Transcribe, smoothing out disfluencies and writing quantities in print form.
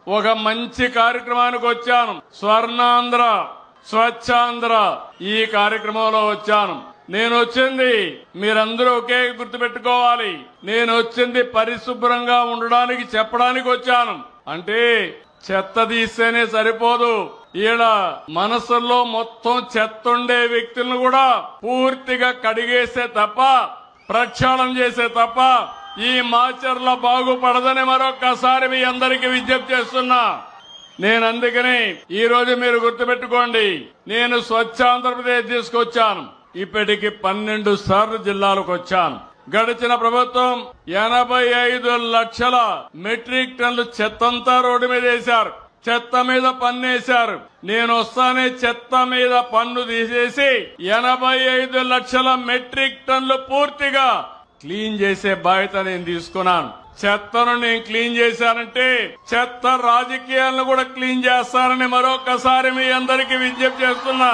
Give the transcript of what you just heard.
ఒక మంచి కార్యక్రమానికి వచ్చాను. స్వర్ణాంధ్ర స్వచ్ఛాంధ్ర ఈ కార్యక్రమంలో వచ్చాను. నేను వచ్చింది మీరందరూ ఒకే గుర్తుపెట్టుకోవాలి. నేను వచ్చింది పరిశుభ్రంగా ఉండడానికి చెప్పడానికి వచ్చాను. అంటే చెత్త తీస్తేనే సరిపోదు. ఈడ మనసుల్లో మొత్తం చెత్త ఉండే వ్యక్తులను కూడా పూర్తిగా కడిగేసే తప్ప, ప్రక్షాళన చేసే తప్ప ఈ మాచర్ల బాగుపడదని మరొక్కసారి మీ అందరికీ విజ్ఞప్తి చేస్తున్నా. నేను అందుకని ఈ రోజు మీరు గుర్తుపెట్టుకోండి, నేను స్వచ్ఛ ఆంధ్రప్రదేశ్ తీసుకొచ్చాను. ఇప్పటికి 12 సార్లు జిల్లాలకు వచ్చాను. గడిచిన ప్రభుత్వం 85 లక్షల మెట్రిక్ టన్నులు చెత్తంతా రోడ్డు మీద వేశారు. చెత్త మీద పన్నేశారు. నేను వస్తానే చెత్త మీద పన్ను తీసేసి 85 లక్షల మెట్రిక్ టన్నులు పూర్తిగా క్లీన్ చేసే బాధ్యత నేను తీసుకున్నాను. చెత్తను నేను క్లీన్ చేశానంటే చెత్త రాజకీయాలను కూడా క్లీన్ చేస్తానని మరొకసారి మీ అందరికీ విజ్ఞప్తి చేస్తున్నా.